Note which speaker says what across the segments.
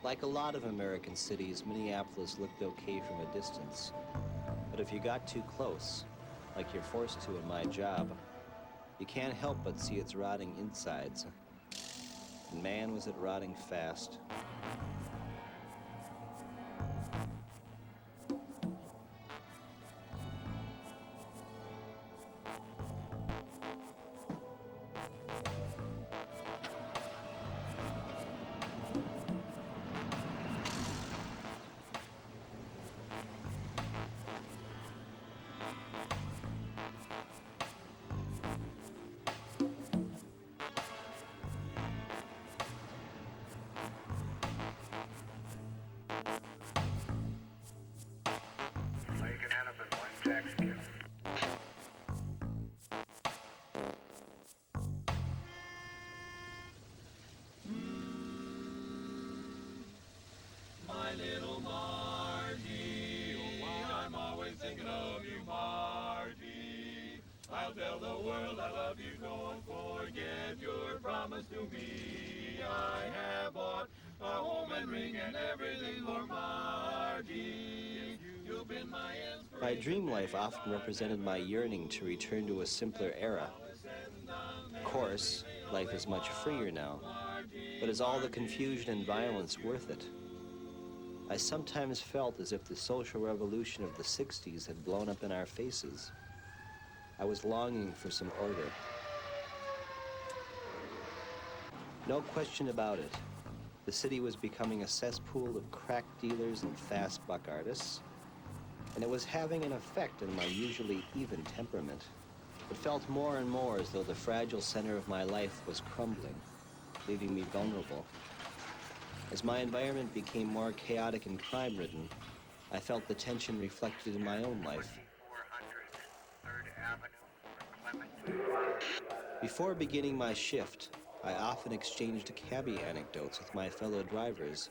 Speaker 1: Like a lot of American cities, Minneapolis looked okay from a distance. But if you got too close, like you're forced to in my job, you can't help but see its rotting insides. And man, was it rotting fast.
Speaker 2: My little Margie, I'm always thinking of you, Margie. I'll tell the world I love you, don't forget your promise to me. I have bought a home and ring and everything for Margie. You've been my inspiration.
Speaker 1: My dream life often represented my yearning to return to a simpler era. Of course, life is much freer now, but is all the confusion and violence worth it? I sometimes felt as if the social revolution of the 60s had blown up in our faces. I was longing for some order. No question about it. The city was becoming a cesspool of crack dealers and fast buck artists, and it was having an effect on my usually even temperament. It felt more and more as though the fragile center of my life was crumbling, leaving me vulnerable. As my environment became more chaotic and crime-ridden, I felt the tension reflected in my own life. Before beginning my shift, I often exchanged cabbie anecdotes with my fellow drivers.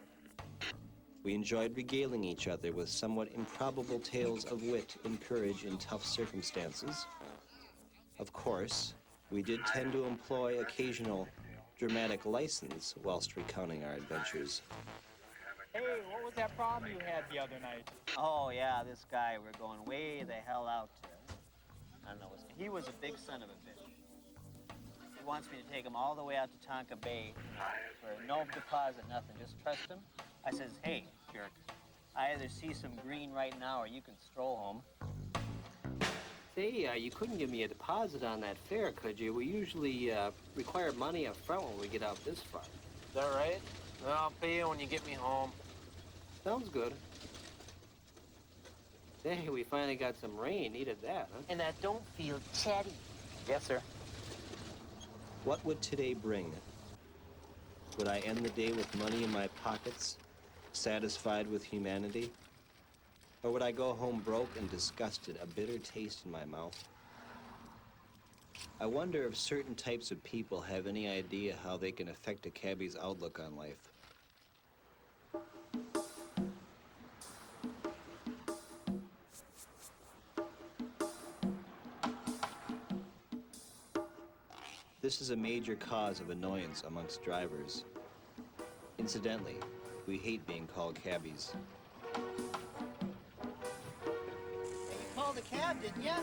Speaker 1: We enjoyed regaling each other with somewhat improbable tales of wit and courage in tough circumstances. Of course, we did tend to employ occasional dramatic license whilst recounting our adventures.
Speaker 3: Hey, what was that problem you had the other night?
Speaker 4: Oh, yeah, this guy we're going way the hell out to. I don't know, he was a big son of a bitch. He wants me to take him all the way out to Tonka Bay for no deposit, nothing, just trust him. I says, hey, jerk, I either see some green right now or you can stroll home.
Speaker 5: Say, you couldn't give me a deposit on that fare, could you? We usually require money up front when we get out this far.
Speaker 6: Is that right? Well, I'll pay you when you get me home.
Speaker 5: Sounds good. Hey, we finally got some rain. Needed that, huh?
Speaker 4: And I don't feel chatty. Yes, sir.
Speaker 1: What would today bring? Would I end the day with money in my pockets, satisfied with humanity? Or would I go home broke and disgusted, a bitter taste in my mouth? I wonder if certain types of people have any idea how they can affect a cabbie's outlook on life. This is a major cause of annoyance amongst drivers. Incidentally, we hate being called cabbies.
Speaker 7: Called a cab, didn't ya?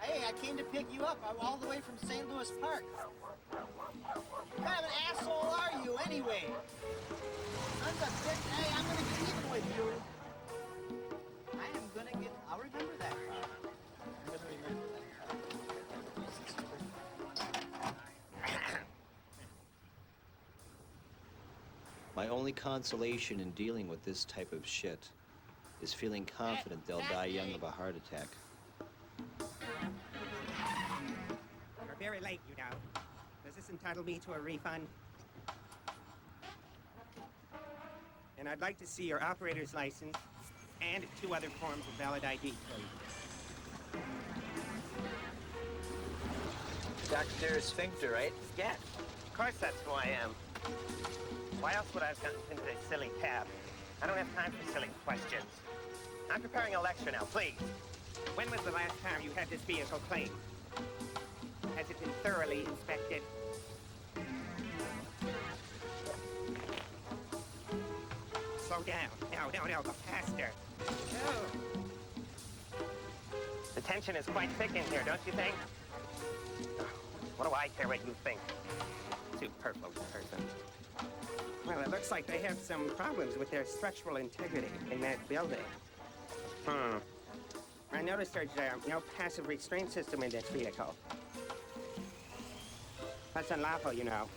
Speaker 7: Hey, I came to pick you up. I'm all the way from St. Louis Park. What kind of an asshole are you, anyway? I'm the bitch. Hey, I'm gonna get even with you. I am gonna get... I'll remember that. I'm gonna remember that.
Speaker 1: My only consolation in dealing with this type of shit is feeling confident they'll die young of a heart attack.
Speaker 8: You're very late, you know. Does this entitle me to a refund? And I'd like to see your operator's license and 2 other forms of valid ID, please.
Speaker 4: Dr. Sphincter, right?
Speaker 8: Yes, of course that's who I am. Why else would I have gotten into this silly cab? I don't have time for silly questions. I'm preparing a lecture now, please. When was the last time you had this vehicle cleaned? Has it been thoroughly inspected? slow down. No, go faster. No. The tension is quite thick in here, don't you think? What do I care what you think? Superfluous person. Well, it looks like they have some problems with their structural integrity in that building. I noticed there's no passive restraint system in this vehicle. That's unlawful, you know.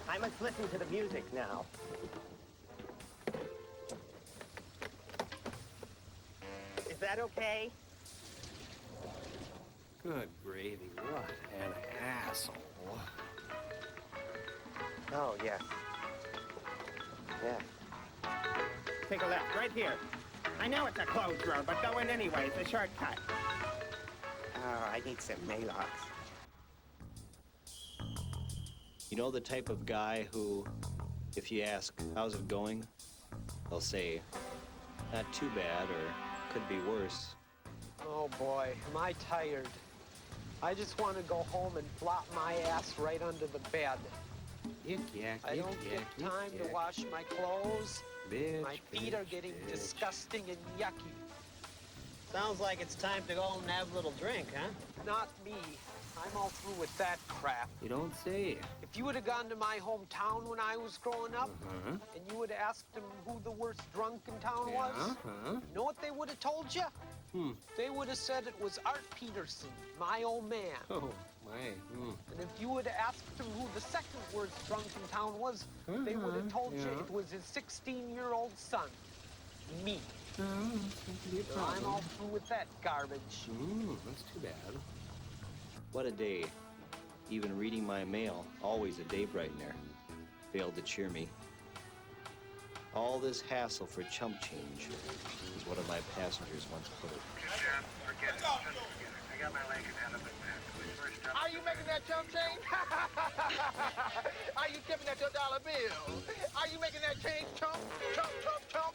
Speaker 8: I must listen to the music now. Is that okay?
Speaker 5: Good gravy, what an asshole.
Speaker 8: Oh, yes. Yeah. Take a left, right here. I know it's a closed road, but go in anyway. It's a shortcut. Oh, I need some Maalox.
Speaker 1: You know the type of guy who, if you ask, how's it going? They'll say, not too bad, or could be worse.
Speaker 9: Oh boy, am I tired. I just want to go home and flop my ass right under the bed.
Speaker 5: Yuck, yuck,
Speaker 9: I don't get time to wash my clothes.
Speaker 5: Bitch,
Speaker 9: My feet are getting disgusting and yucky.
Speaker 4: Sounds like it's time to go home and have a little drink, huh?
Speaker 9: Not me. I'm all through with that crap.
Speaker 5: You don't say.
Speaker 9: If you would have gone to my hometown when I was growing up, and you would have asked them who the worst drunk in town was, you know what they would have told you? They would have said it was Art Peterson, my old man.
Speaker 5: Oh, my.
Speaker 9: And if you would have asked them who the second worst drunk in town was, they would have told you it was his 16-year-old son, me.
Speaker 5: No, that's be a
Speaker 9: So I'm all through with that garbage.
Speaker 5: That's too bad.
Speaker 1: What a day. Even reading my mail, always a day brightener, failed to cheer me. All this hassle for chump change, as one of my passengers once put it.
Speaker 10: Forget it. Just forget it. I got my leg ahead of it, man.
Speaker 2: Are you making that chump change? Are you tipping at your dollar bill? Are you making that change, chump? Chump, chump, chump?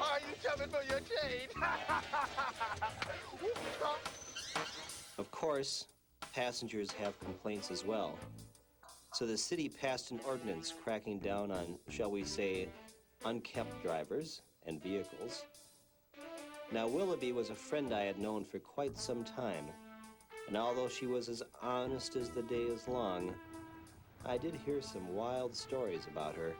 Speaker 2: Are you chumping for your change? Whoop, chump.
Speaker 1: Of course, passengers have complaints as well. So the city passed an ordinance cracking down on, shall we say, unkempt drivers and vehicles. Now, Willoughby was a friend I had known for quite some time, and although she was as honest as the day is long, I did hear some wild stories about her.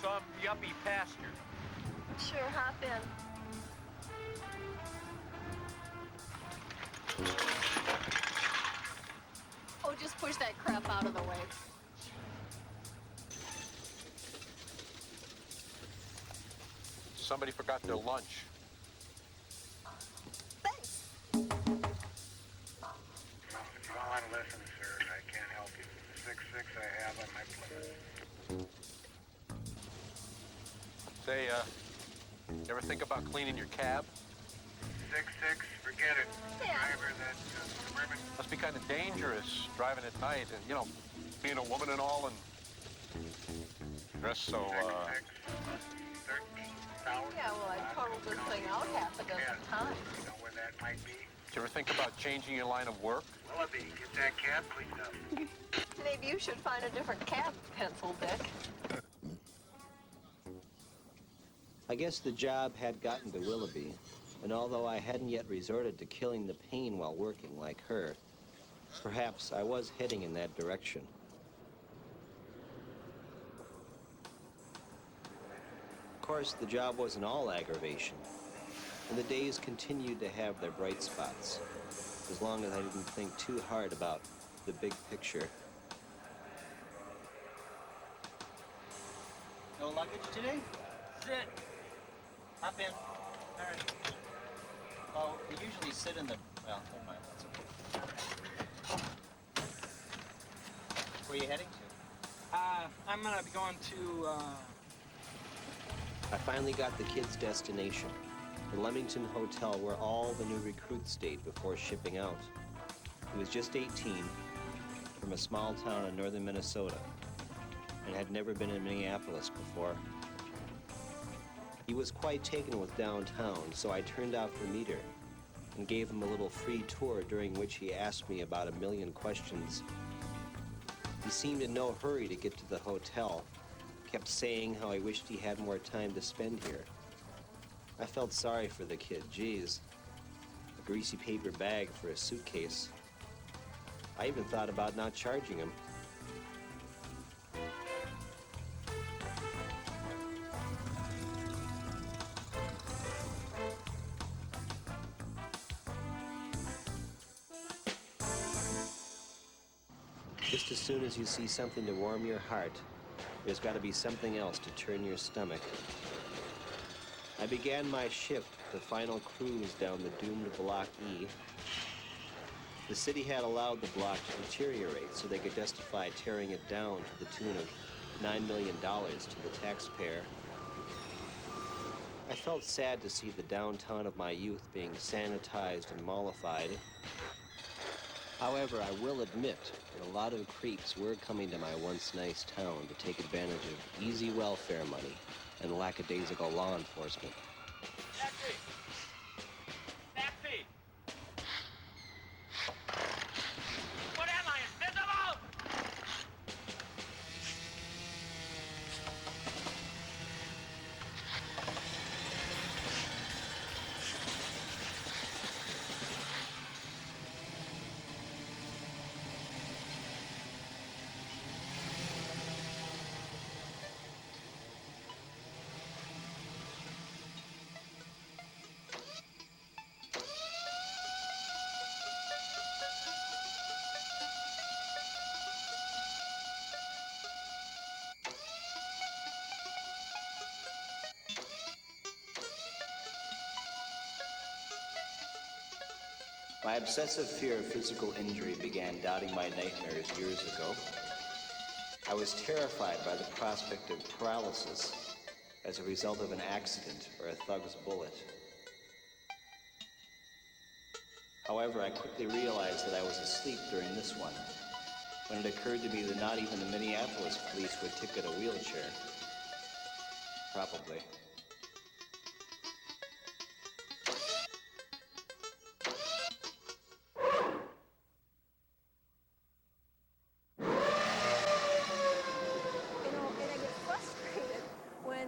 Speaker 3: Some yuppie pasture.
Speaker 11: Sure, hop in. Oh, just push that crap out of the way.
Speaker 6: Somebody forgot their lunch.
Speaker 11: Thanks.
Speaker 10: If you don't want to listen, sir, I can't help you. 6-6 I have on my plate.
Speaker 6: Say, you ever think about cleaning your cab?
Speaker 10: 6-6, forget it.
Speaker 11: Yeah.
Speaker 10: Driver that Suburban.
Speaker 6: Must be kind of dangerous driving at night and, you know, being a woman and all and dressed so,
Speaker 10: 6-6, 13,000.
Speaker 11: Yeah, well, I totaled this thing out half a dozen times.
Speaker 10: You know where that might be?
Speaker 6: Do you ever think about changing your line of work?
Speaker 10: Willoughby, get that cab cleaned up.
Speaker 11: Maybe you should find a different cab pencil, Dick.
Speaker 1: I guess the job had gotten to Willoughby, and although I hadn't yet resorted to killing the pain while working like her, perhaps I was heading in that direction. Of course, the job wasn't all aggravation, and the days continued to have their bright spots, as long as I didn't think too hard about the big picture.
Speaker 4: No luggage today? Sit. Hop in. All right. Well, we usually sit in the... Well, never mind. That's okay. Where are you heading to?
Speaker 3: I'm gonna be going to
Speaker 1: I finally got the kids' destination, the Leamington Hotel where all the new recruits stayed before shipping out. He was just 18, from a small town in northern Minnesota, and had never been in Minneapolis before. He was quite taken with downtown, so I turned out for meter and gave him a little free tour during which he asked me about a million questions. He seemed in no hurry to get to the hotel, kept saying how he wished he had more time to spend here. I felt sorry for the kid, geez. A greasy paper bag for a suitcase. I even thought about not charging him. Just as soon as you see something to warm your heart, there's got to be something else to turn your stomach. I began my shift, the final cruise down the doomed Block E. The city had allowed the block to deteriorate so they could justify tearing it down to the tune of $9 million to the taxpayer. I felt sad to see the downtown of my youth being sanitized and mollified. However, I will admit that a lot of creeps were coming to my once nice town to take advantage of easy welfare money and lackadaisical law enforcement.
Speaker 3: Taxi! Taxi! What am I, invisible?
Speaker 1: My obsessive fear of physical injury began dotting my nightmares years ago. I was terrified by the prospect of paralysis as a result of an accident or a thug's bullet. However, I quickly realized that I was asleep during this one, when it occurred to me that not even the Minneapolis police would ticket a wheelchair. Probably.
Speaker 11: And I get frustrated when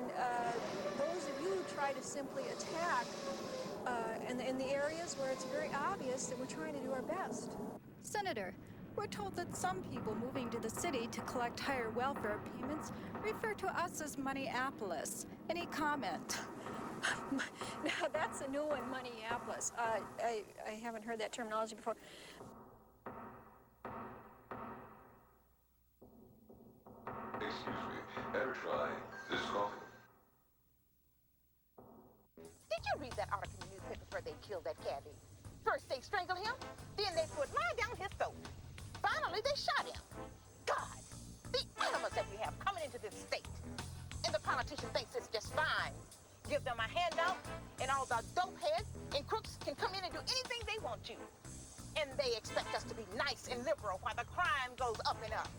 Speaker 11: those of you try to simply attack in the areas where it's very obvious that we're trying to do our best. Senator, we're told that some people moving to the city to collect higher welfare payments refer to us as Minneapolis. Any comment? Now, that's a new one, Minneapolis. I haven't heard that terminology before.
Speaker 2: Excuse me. Better try this coffee.
Speaker 12: Did you read that article in the newspaper where they killed that cabbie? First they strangled him, then they put lie down his throat. Finally, they shot him. God, the animals that we have coming into this state. And the politician thinks it's just fine. Give them a handout, and all the dope heads and crooks can come in and do anything they want to. And they expect us to be nice and liberal while the crime goes up and up.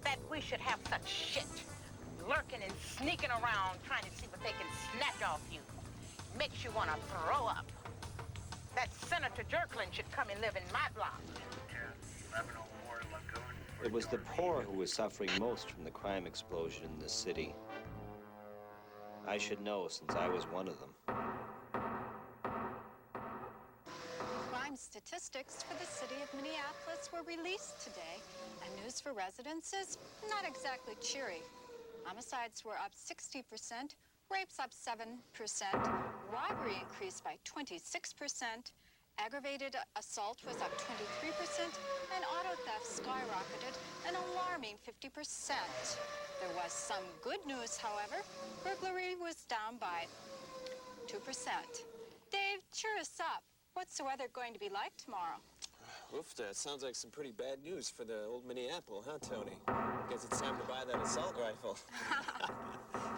Speaker 12: That we should have such shit lurking and sneaking around trying to see what they can snatch off you. Makes you want to throw up. That Senator Jerklin should come and live in my block.
Speaker 1: It was the poor who was suffering most from the crime explosion in this city. I should know since I was one of them.
Speaker 11: Crime statistics for the city of Minneapolis were released today, and news for residents is not exactly cheery. Homicides were up 60%, rapes up 7%, robbery increased by 26%, aggravated assault was up 23%, and auto theft skyrocketed an alarming 50%. There was some good news, however. Burglary was down by 2%. Dave, cheer us up. What's the weather going to be like tomorrow?
Speaker 13: Oof, that sounds like some pretty bad news for the old Minneapolis, huh, Tony? Guess it's time to buy that assault rifle.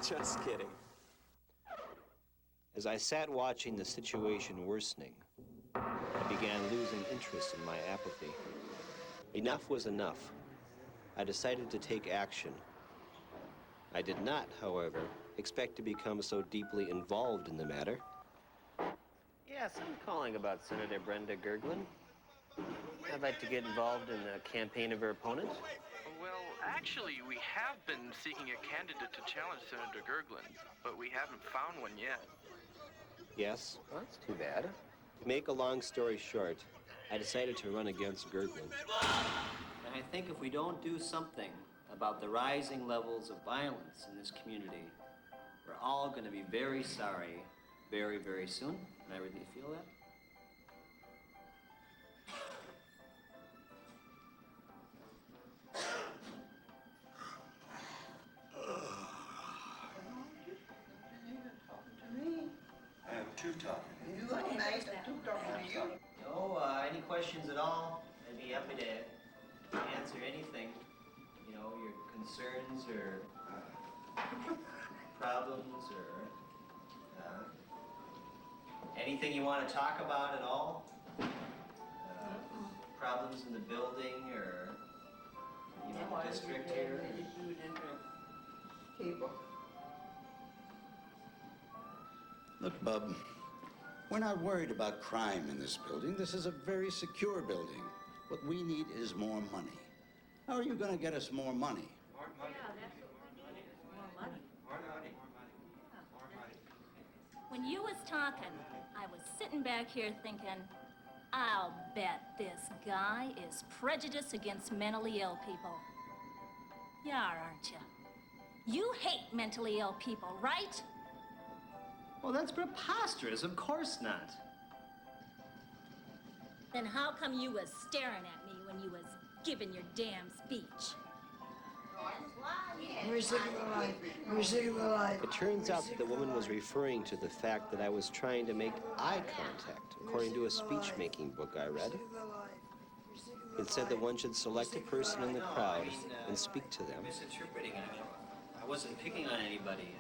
Speaker 13: Just kidding.
Speaker 1: As I sat watching the situation worsening, I began losing interest in my apathy. Enough was enough. I decided to take action. I did not, however, expect to become so deeply involved in the matter.
Speaker 5: Yes, I'm calling about Senator Brenda Gerglin. I'd like to get involved in the campaign of her opponent.
Speaker 14: Well, actually, we have been seeking a candidate to challenge Senator Gerglin, but we haven't found one yet.
Speaker 1: Yes?
Speaker 5: Well, that's too bad.
Speaker 1: To make a long story short, I decided to run against Gerglin.
Speaker 5: And I think if we don't do something about the rising levels of violence in this community, we're all going to be very sorry very, very soon. And I really feel that. No, any questions at all? I'd be happy to answer anything. You know, your concerns or problems or anything you want to talk about at all. Problems in the building or, you know, the district here.
Speaker 15: Look, Bub, we're not worried about crime in this building. This is a very secure building. What we need is more money. How are you going to get us more money?
Speaker 16: More money. Yeah, that's what we need is more money. More money.
Speaker 17: When you was talking, I was sitting back here thinking, I'll bet this guy is prejudiced against mentally ill people. You are, aren't you? You hate mentally ill people, right?
Speaker 5: Well, that's preposterous. Of course not.
Speaker 17: Then how come you was staring at me when you was giving your damn speech?
Speaker 18: We're sick of the life. We're sick of the life.
Speaker 1: It turns out that the woman was referring to the fact that I was trying to make eye contact, according to a speech-making book I read. It said that one should select a person in the crowd and speak to them.
Speaker 5: Misinterpreting it. I wasn't picking on anybody.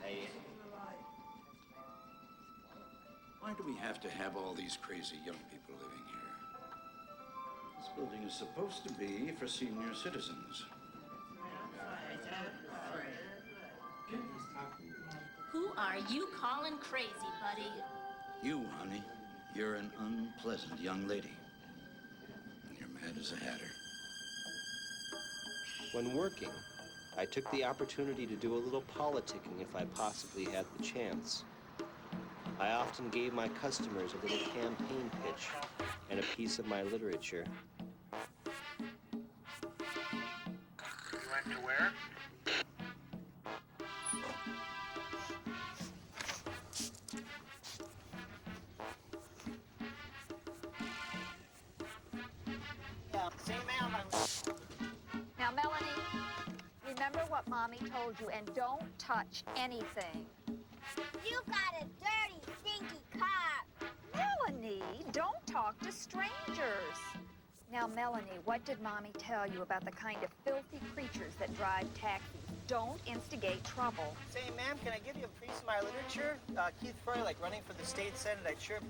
Speaker 15: Why do we have to have all these crazy young people living here? This building is supposed to be for senior citizens.
Speaker 17: Who are you calling crazy, buddy?
Speaker 15: You, honey, you're an unpleasant young lady. And you're mad as a hatter.
Speaker 1: When working, I took the opportunity to do a little politicking if I possibly had the chance. I often gave my customers a little campaign pitch and a piece of my literature.
Speaker 10: You went to where?
Speaker 7: Yeah, see, ma'am,
Speaker 12: Now, Melanie, remember what Mommy told you, and don't touch anything.
Speaker 19: You got a dirty, stinky car.
Speaker 12: Melanie, don't talk to strangers. Now, Melanie, what did Mommy tell you about the kind of filthy creatures that drive taxis? Don't instigate trouble.
Speaker 7: Say, ma'am, can I give you a piece of my literature? Keith Froelich, running for the state senate. I'd sure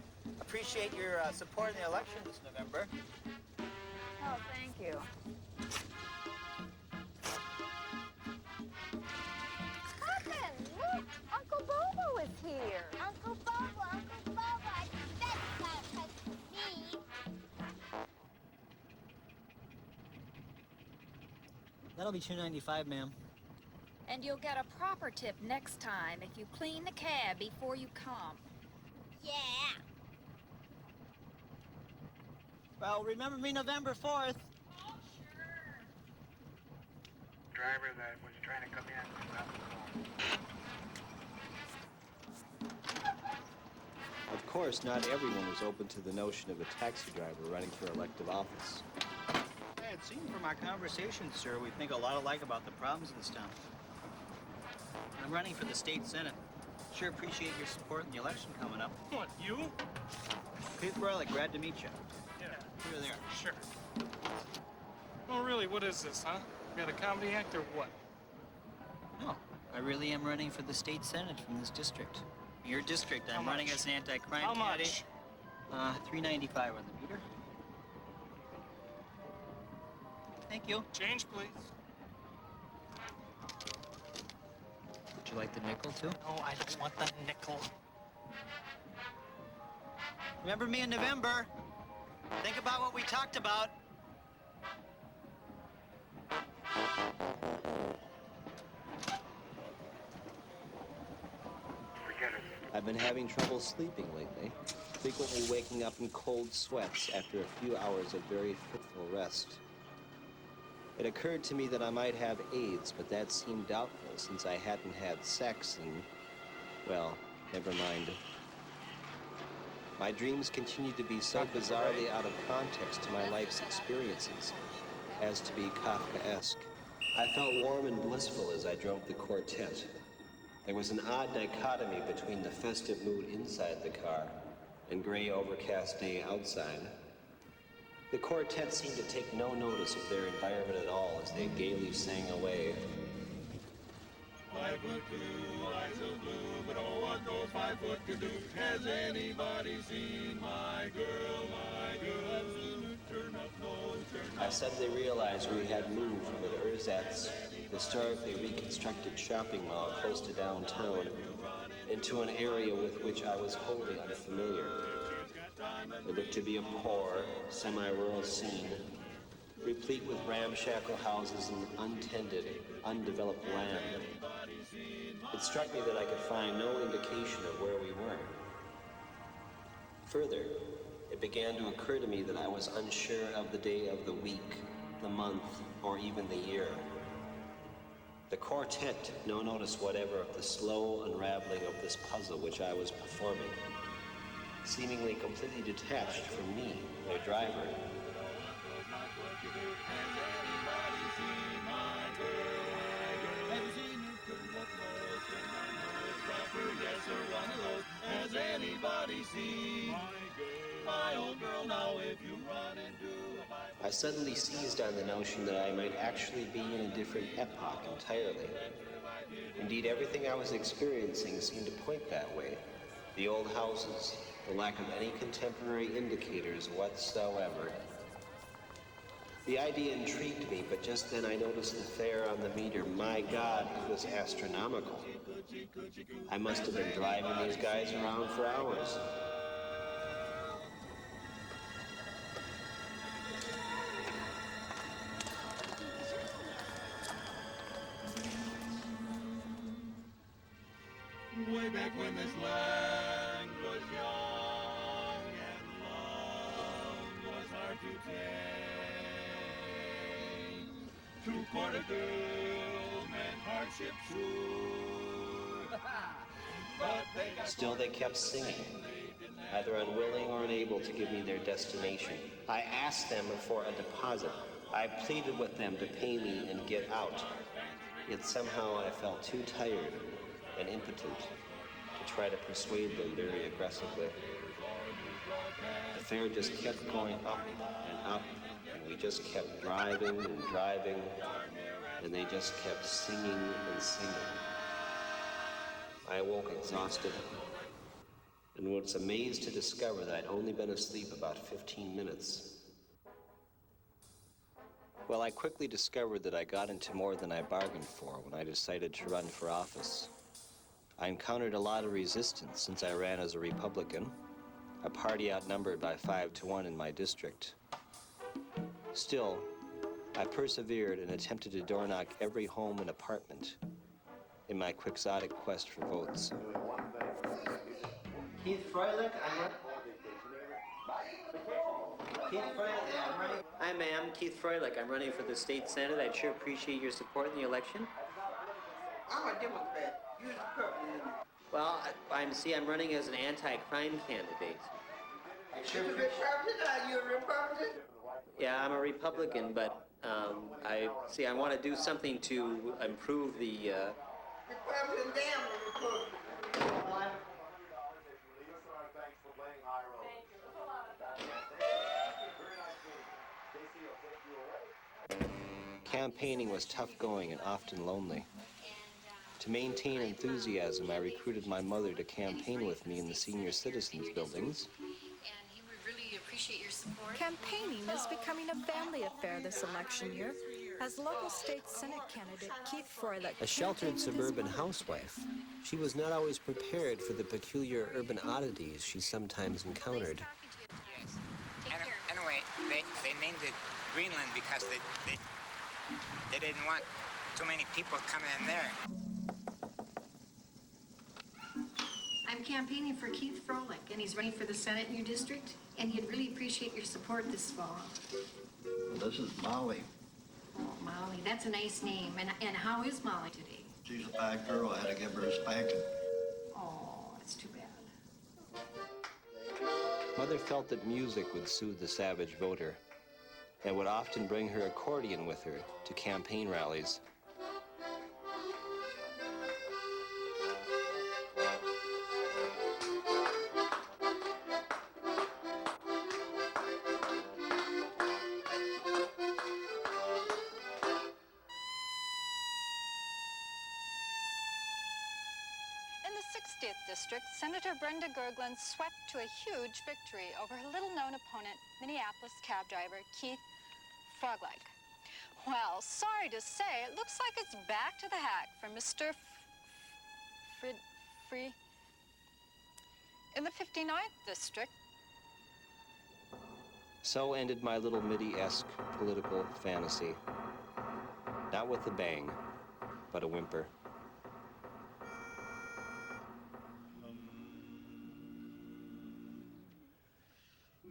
Speaker 7: appreciate your support in the election this November.
Speaker 12: Oh, thank you. Cousin, look! Uncle Bobo is here.
Speaker 19: Uncle Bobo, I bet you got a present for me.
Speaker 7: That'll be $2.95, ma'am.
Speaker 12: And you'll get a proper tip next time if you clean the cab before you come.
Speaker 19: Yeah.
Speaker 7: Well, remember me November 4th.
Speaker 10: Driver that was trying to come in.
Speaker 1: Of course, not everyone was open to the notion of a taxi driver running for elective office.
Speaker 7: It seemed from our conversation, sir, we think a lot alike about the problems in this town. I'm running for the state senate. Sure appreciate your support in the election coming up.
Speaker 14: What, you?
Speaker 7: Keith Froelich, glad to meet you.
Speaker 14: Yeah.
Speaker 7: Here they are.
Speaker 14: Sure. Well, really, what is this, huh? You got a comedy act or what?
Speaker 7: No,
Speaker 4: I really am running for the state senate from this district. Your district. I'm
Speaker 3: How
Speaker 4: running
Speaker 3: much?
Speaker 4: as an anti-crime
Speaker 3: How
Speaker 4: candidate.
Speaker 3: much?
Speaker 4: $3.95 on the meter. Thank you.
Speaker 3: Change, please.
Speaker 4: Would you like the nickel too?
Speaker 3: No, I don't want the nickel.
Speaker 4: Remember me in November. Think about what we talked about.
Speaker 1: I've been having trouble sleeping lately, frequently waking up in cold sweats after a few hours of very fitful rest. It occurred to me that I might have AIDS, but that seemed doubtful since I hadn't had sex and, well, never mind. My dreams continued to be so bizarrely out of context to my life's experiences as to be Kafkaesque. I felt warm and blissful as I drove the quartet. There was an odd dichotomy between the festive mood inside the car and gray, overcast day outside. The quartet seemed to take no notice of their environment at all as they gaily sang away.
Speaker 2: 5 foot 2, eyes of blue, but oh, what those 5 foot could do. Has anybody seen my girl, my girl? Turn up nose, turn up.
Speaker 1: I suddenly realized we had moved from the Erzatz, historically reconstructed shopping mall close to downtown, into an area with which I was wholly unfamiliar. It looked to be a poor, semi-rural scene, replete with ramshackle houses and untended, undeveloped land. It struck me that I could find no indication of where we were. Further, it began to occur to me that I was unsure of the day of the week, the month, or even the year. The quartet took no notice whatever of the slow unraveling of this puzzle which I was performing, seemingly completely detached from me, their driver.
Speaker 2: Has anybody seen my old girl now? If you run into
Speaker 1: I suddenly seized on the notion that I might actually be in a different epoch entirely. Indeed, everything I was experiencing seemed to point that way. The old houses, the lack of any contemporary indicators whatsoever. The idea intrigued me, but just then I noticed the fare on the meter. My God, it was astronomical. I must have been driving these guys around for hours.
Speaker 2: way back when this land was young and love was hard to tame. To court a girl meant hardship sure. But
Speaker 1: Still they kept singing, either unwilling or unable to give me their destination. I asked them for a deposit. I pleaded with them to pay me and get out. Yet somehow I felt too tired and impotent to try to persuade them very aggressively. The fare just kept going up and up, and we just kept driving and driving, and they just kept singing and singing. I awoke exhausted, and was amazed to discover that I'd only been asleep about 15 minutes. Well, I quickly discovered that I got into more than I bargained for when I decided to run for office. I encountered a lot of resistance since I ran as a Republican, a party outnumbered by 5 to 1 in my district. Still, I persevered and attempted to door knock every home and apartment in my quixotic quest for votes.
Speaker 4: Keith Froelich, Hi, ma'am. Keith Froelich. I'm running for the state senate. I'd sure appreciate your support in the election.
Speaker 18: I'm a Democrat. You're the Republican.
Speaker 4: Well, I'm running as an anti-crime candidate. I sure
Speaker 18: You're a
Speaker 4: appreciate.
Speaker 18: Republican? Are you a Republican?
Speaker 4: Yeah, I'm a Republican, but I want to do something to improve the.
Speaker 18: Republican, damn the Republican.
Speaker 1: Campaigning was tough going and often lonely. To maintain enthusiasm, I recruited my mother to campaign with me in the senior citizens buildings.
Speaker 20: And he would really appreciate your support.
Speaker 21: Campaigning is becoming a family affair this election year, as local state Senate candidate Keith Froelich
Speaker 22: A sheltered
Speaker 21: campaigned with his
Speaker 22: suburban
Speaker 21: mother
Speaker 22: housewife, she was not always prepared for the peculiar urban oddities she sometimes encountered.
Speaker 23: Anyway, they named it Greenland because they didn't want too many people coming in there.
Speaker 20: I'm campaigning for Keith Froelich, and he's running for the Senate in your district, and he'd really appreciate your support this fall.
Speaker 15: This is Molly.
Speaker 20: Oh, Molly, that's a nice name. And how is Molly today?
Speaker 15: She's a bad girl. I had to give her a spanking.
Speaker 20: Oh, that's too bad.
Speaker 1: Mother felt that music would soothe the savage voter and would often bring her accordion with her to campaign rallies.
Speaker 11: In the 60th district, Senator Brenda Gergland swept to a huge victory over her little-known opponent, Minneapolis cab driver Keith Froelich. Well, sorry to say, it looks like it's back to the hack for Mr. Free. In the 59th district.
Speaker 1: So ended my little Mitty-esque political fantasy. Not with a bang, but a whimper.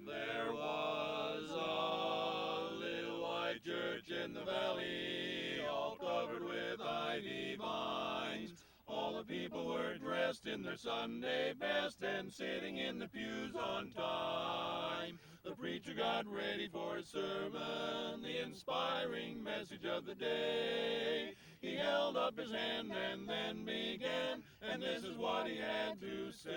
Speaker 2: There was a little white church in the valley, all covered with ivy vines. All the people were dressed in their Sunday best and sitting in the pews on time. The preacher got ready for his sermon, the inspiring message of the day. He held up his hand and then began, and this is what he had to say.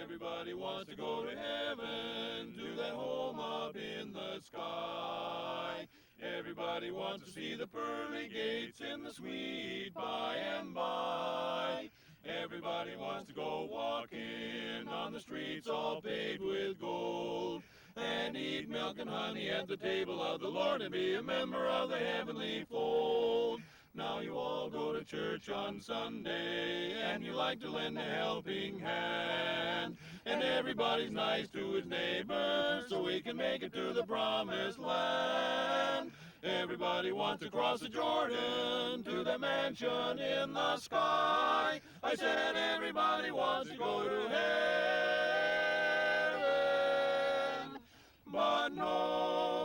Speaker 2: Everybody wants to go to heaven, to that home up in the sky. Everybody wants to see the pearly gates in the sweet by and by. Everybody wants to go walking on the streets all paved with gold, and eat milk and honey at the table of the Lord and be a member of the heavenly fold. Now you all go to church on Sunday, and you like to lend a helping hand, and everybody's nice to his neighbor so we can make it to the promised land. Everybody wants to cross the Jordan to that mansion in the sky. I said everybody wants to go to heaven, but no